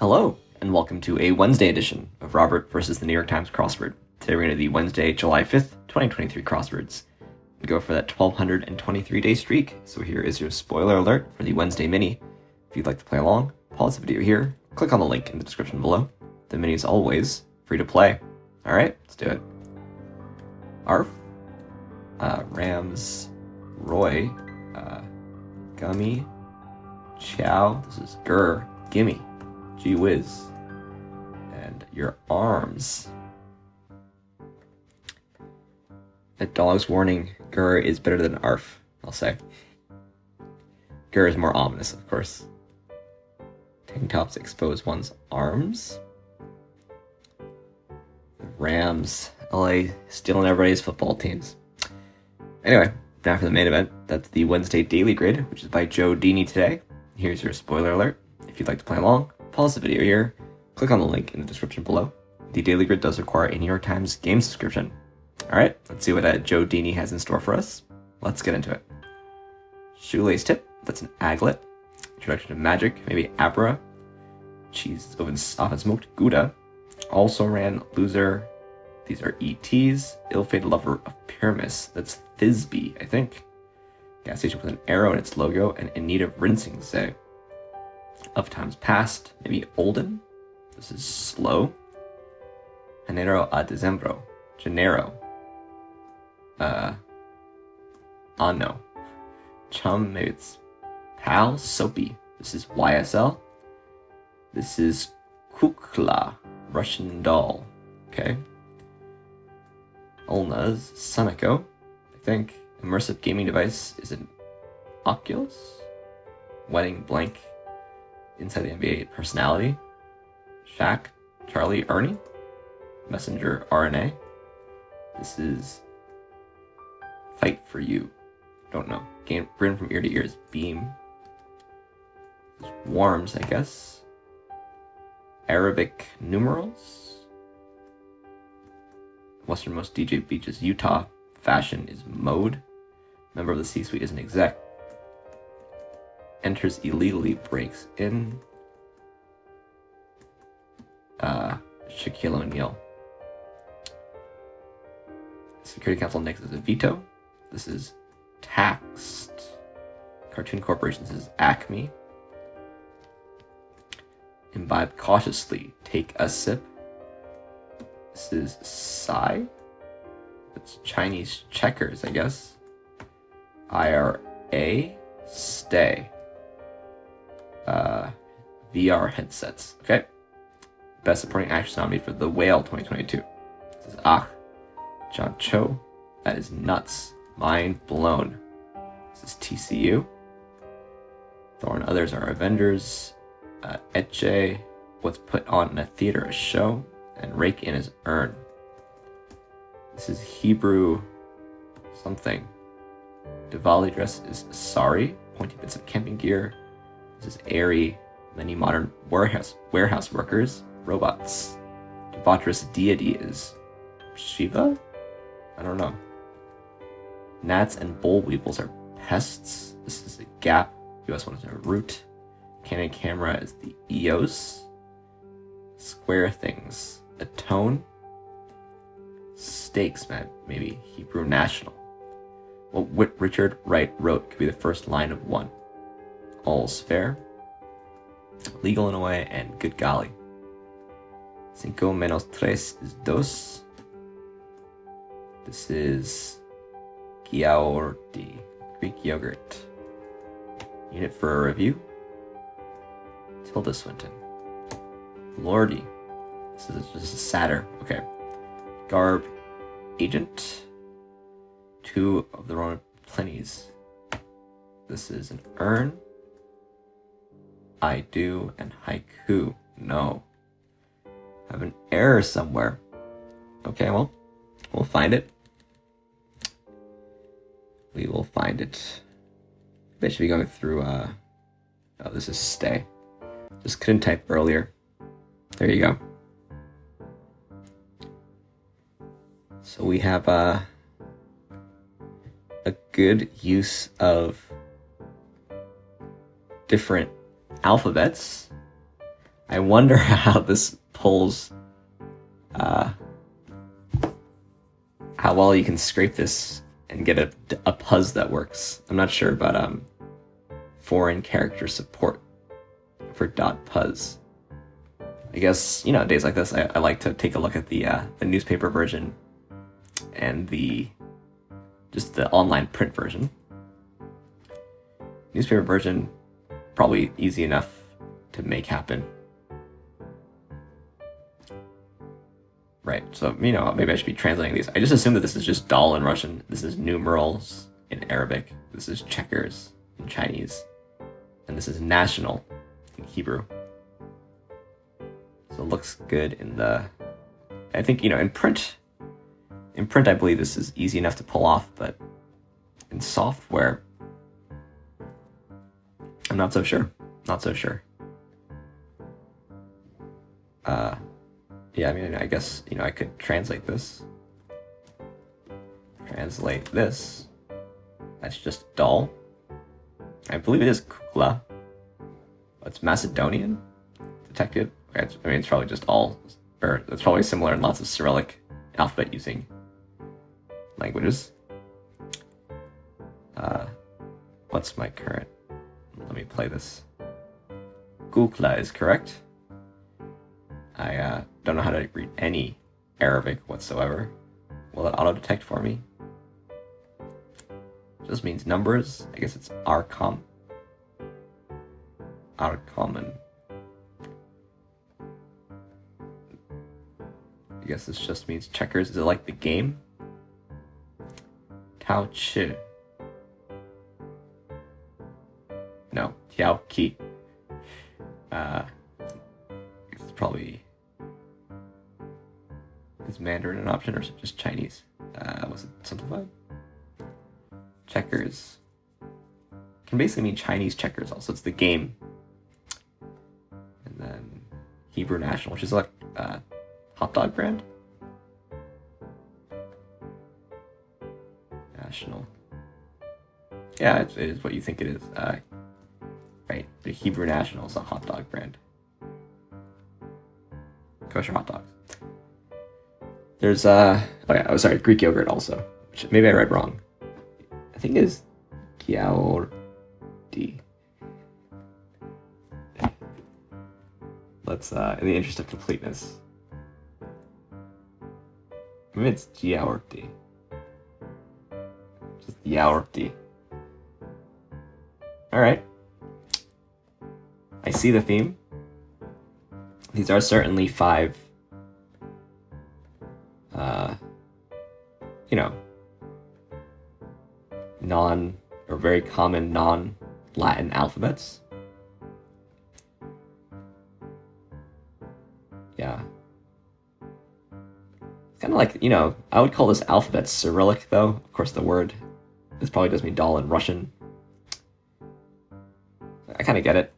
Hello, and welcome to a Wednesday edition of Robert versus the New York Times Crossword. Today we're going to do the Wednesday, July 5th, 2023 crosswords. We go for that 1,223-day streak, so here is your spoiler alert for the Wednesday mini. If you'd like to play along, pause the video here, click on the link in the description below. The mini is always free to play. Alright, let's do it. Arf, Rams, Roy, Gummy, Chow, this is Gur, Gimme, Gee whiz, and your arms. A dog's warning, Gur is better than Arf, I'll say. Gur is more ominous, of course. Tank tops expose one's arms. The Rams, LA stealing everybody's football teams. Anyway, now for the main event. That's the Wednesday Daily Grid, which is by Joe Deeney today. Here's your spoiler alert. If you'd like to play along, pause the video here, click on the link in the description below. The Daily Grid does require a New York Times game subscription. Alright, let's see what Joe Deeney has in store for us. Let's get into it. Shoelace tip, that's an aglet. Introduction to magic, maybe Abra. Cheese often smoked, Gouda. Also ran loser. These are ETs. Ill-fated lover of Pyramus, that's Thisbe, I think. Gas station with an arrow in its logo and in need of rinsing, say. Of times past, maybe Olden. This is slow. Enero a Dezembro. Gennaro. Anno. Chum, maybe it's Pal. Soapy. This is YSL. This is Kukla. Russian doll. Okay. Ulna's Sumiko, I think. Immersive gaming device is an Oculus. Wedding blank. Inside the NBA personality. Shaq, Charlie, Ernie. Messenger RNA. This is Fight for You. Don't know. Grin from ear to ear is Beam. This is Worms, I guess. Arabic numerals. Westernmost DJ beach is Utah. Fashion is Mode. Member of the C-suite is an exec. Enters illegally, breaks in. Shaquille O'Neal. Security Council next is a veto. This is Taxed. Cartoon Corporations is Acme. Imbibe cautiously. Take a sip. This is Psy. It's Chinese checkers, I guess. IRA. Stay. VR headsets. Okay. Best Supporting Actress nominated for The Whale 2022. This is John Cho. That is nuts. Mind blown. This is TCU. Thor and others are Avengers. Etche. What's put on in a theater, a show. And rake in his urn. This is Hebrew something. Diwali dress is Sari. Pointy bits of camping gear. This is airy. Many modern warehouse workers. Robots. Debaucherous deity is Shiva? I don't know. Gnats and boll weevils are pests. This is a Gap. US one is a Root. Canon camera is the EOS. Square things. A Tone. Stakes, man. Maybe Hebrew National. What Richard Wright wrote could be the first line of one. All's fair. Legal in a way, and good golly. Cinco menos tres is dos. This is Giaorti, Greek yogurt. Unit for a review. Tilda Swinton. Lordy. This is just a satyr. Okay. Garb agent. Two of the Roman Plinies. This is an urn. I do and haiku. No. I have an error somewhere. Okay, well, we'll find it. We will find it. I should be going through, oh, this is stay. Just couldn't type earlier. There you go. So we have, a good use of different alphabets. I wonder how this pulls, how well you can scrape this and get a puzz that works. I'm not sure about foreign character support for .puzz. I guess, you know, days like this, I like to take a look at the newspaper version and just the online print version. Newspaper version, probably easy enough to make happen. Right, so, you know, maybe I should be translating these. I just assume that this is just dal in Russian, this is numerals in Arabic, this is checkers in Chinese, and this is national in Hebrew. So it looks good in the... I think, you know, in print, I believe this is easy enough to pull off, but in software, I'm not so sure. Not so sure. Yeah, I mean, I guess, you know, I could translate this. Translate this. That's just dal. I believe it is kukla. It's Macedonian detected. I mean, it's probably just all, or it's probably similar in lots of Cyrillic alphabet using languages. What's my current? Let me play this. Kukla is correct. I don't know how to read any Arabic whatsoever. Will it auto-detect for me? Just means numbers. I guess it's Arkom. Arkomen. I guess this just means checkers. Is it like the game? Tao Chi. No, Tiao Ki. It's probably... Is Mandarin an option or is it just Chinese? Was it simplified? Checkers. Can basically mean Chinese checkers also. It's the game. And then Hebrew National, which is like hot dog brand. National. Yeah, it is what you think it is. Right, the Hebrew National is a hot dog brand. Kosher hot dogs. There's sorry, Greek yogurt also, which maybe I read wrong. I think it is Giaordi. Let's, in the interest of completeness, maybe it's Giaordi. Just Giaordi. Alright. I see the theme. These are certainly 5, you know, very common non-Latin alphabets. Yeah. It's kind of like, you know, I would call this alphabet Cyrillic, though. Of course, the word, this probably does mean doll in Russian. I kind of get it.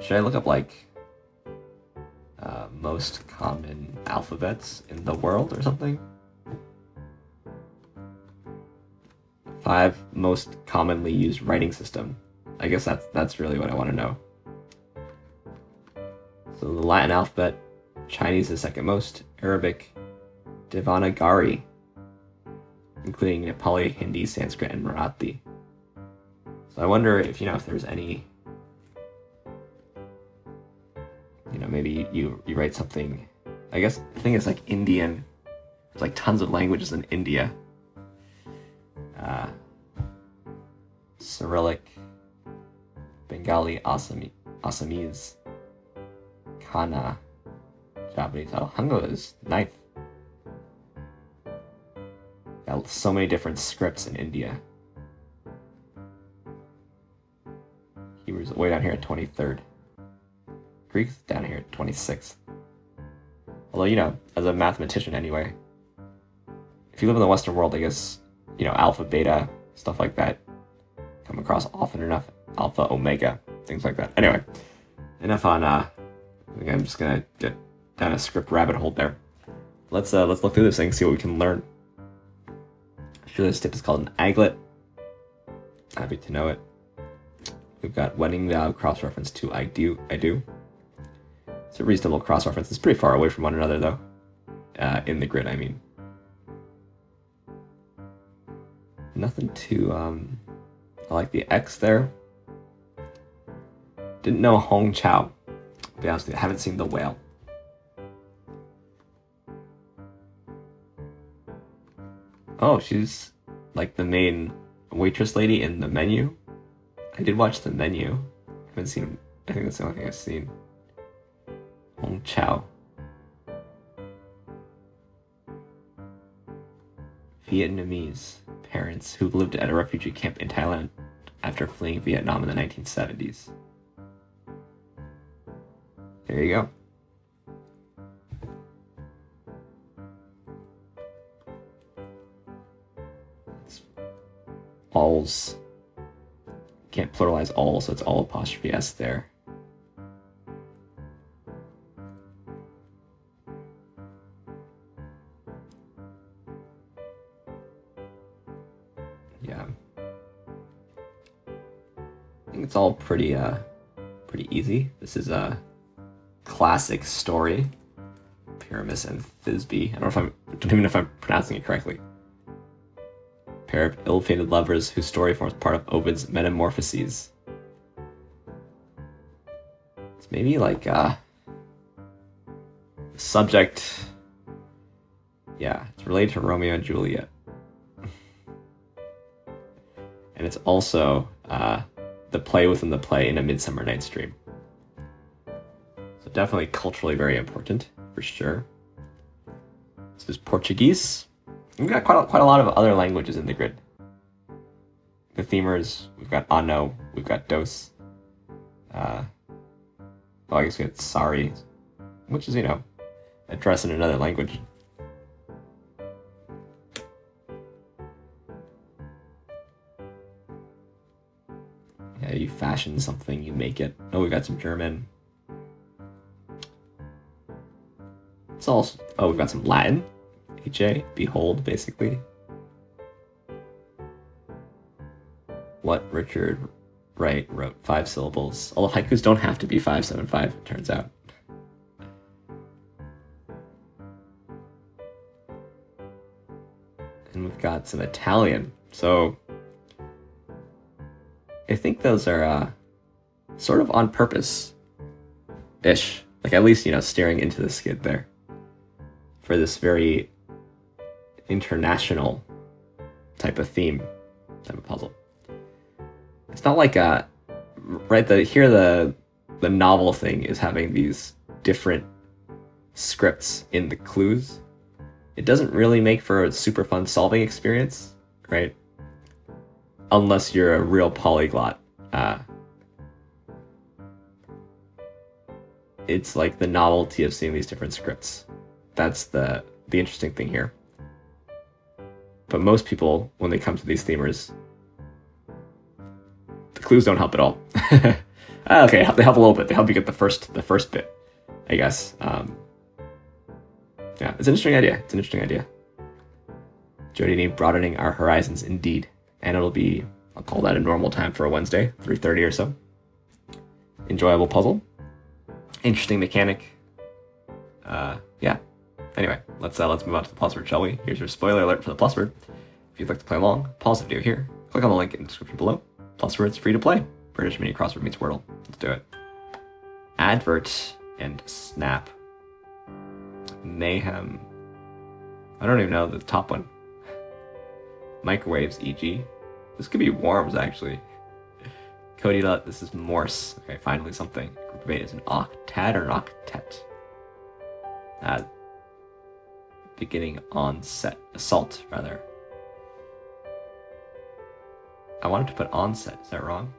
Should I look up, like, most common alphabets in the world or something? 5 most commonly used writing system. I guess that's really what I want to know. So the Latin alphabet, Chinese is second most, Arabic, Devanagari, including Nepali, Hindi, Sanskrit, and Marathi. So I wonder if, you know, if there's any, you know, maybe you write something, I guess, I think it's like Indian. There's like tons of languages in India. Cyrillic, Bengali, Assamese, Kana, Japanese. Oh, Hangul is 9th. Got so many different scripts in India. Hebrew's way down here at 23rd. Greek's down here at 26th. Although, you know, as a mathematician anyway, if you live in the Western world, I guess, you know, alpha, beta, stuff like that come across often enough. Alpha, omega, things like that. Anyway, enough on, I think I'm just gonna get down a script rabbit hole there. Let's look through this thing, see what we can learn. I'm sure this tip is called an aglet. Happy to know it. We've got wedding vow cross-reference to I do. It's a reasonable cross-reference. It's pretty far away from one another, though. In the grid, I mean. Nothing too, I like the X there. Didn't know Hong Chow. To be honest with you, I haven't seen The Whale. Oh, she's like the main waitress lady in the menu. I did watch the menu. I haven't seen. I think that's the only thing I've seen. Hong Chow. Vietnamese parents who lived at a refugee camp in Thailand after fleeing Vietnam in the 1970s. There you go. It's alls. Can't pluralize all, so it's all apostrophe S there. Yeah. I think it's all pretty easy. This is a classic story. Pyramus and Thisbe. I don't even know if I'm pronouncing it correctly. Pair of ill-fated lovers whose story forms part of Ovid's Metamorphoses. It's maybe like subject. Yeah, it's related to Romeo and Juliet. And it's also the play within the play in A Midsummer Night's Dream. So definitely culturally very important, for sure. This is Portuguese. We've got quite a lot of other languages in the grid. The themers, we've got ano, we've got dos. Well, I guess we had sorry, which is, you know, addressed in another language. Yeah, you fashion something, you make it. Oh, we've got some German. It's all. Oh, we've got some Latin. HA, behold, basically. What Richard Wright wrote 5 syllables. Although haikus don't have to be 575, it turns out. And we've got some Italian. So I think those are sort of on purpose-ish. Like at least, you know, staring into the skid there. For this very international type of theme, type of puzzle. It's not like the novel thing is having these different scripts in the clues. It doesn't really make for a super fun solving experience, right? Unless you're a real polyglot. It's like the novelty of seeing these different scripts. That's the interesting thing here. But most people, when they come to these themers, the clues don't help at all. Okay, they help a little bit. They help you get the first bit, I guess. Yeah, it's an interesting idea. Joe Deeney broadening our horizons indeed. And it'll be, I'll call that a normal time for a Wednesday, 3:30 or so. Enjoyable puzzle. Interesting mechanic. Yeah. Anyway, let's move on to the PlusWord, shall we? Here's your spoiler alert for the PlusWord. If you'd like to play along, pause the video here. Click on the link in the description below. PlusWord's free to play. British mini crossword meets Wordle. Let's do it. Advert and snap. Mayhem. I don't even know the top one. Microwaves, e.g. This could be worms, actually. Cody, this is Morse. Okay, finally something. Group of 8 is an octet or an octet. Beginning onset. Assault, rather. I wanted to put onset. Is that wrong?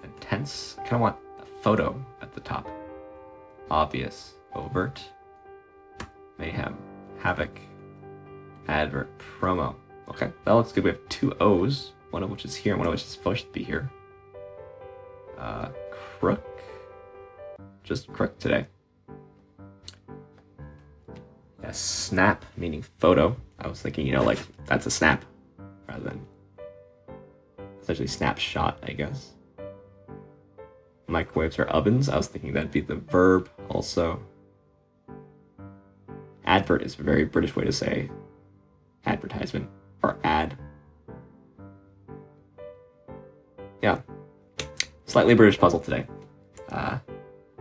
Intense. I kind of want a photo at the top. Obvious. Overt. Mayhem. Havoc. Advert. Promo. Okay, that looks good. We have 2 O's, one of which is here and one of which is supposed to be here. Crook. Just crook today. Yeah, snap, meaning photo. I was thinking, you know, like, that's a snap, rather than essentially snapshot, I guess. Microwaves are ovens. I was thinking that'd be the verb also. Advert is a very British way to say advertisement or ad. Yeah. Slightly British puzzle today.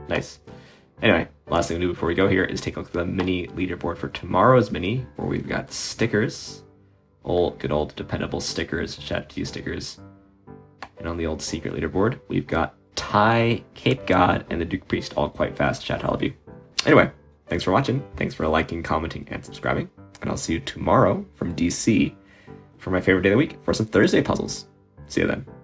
Nice. Anyway, last thing to do before we go here is take a look at the mini leaderboard for tomorrow's mini, where we've got stickers. Good old dependable stickers, shout out to you stickers. And on the old secret leaderboard, we've got Ty, Cape God, and the Duke Priest, all quite fast. Shout out to all of you. Anyway, thanks for watching. Thanks for liking, commenting, and subscribing. And I'll see you tomorrow from DC for my favorite day of the week for some Thursday puzzles. See you then.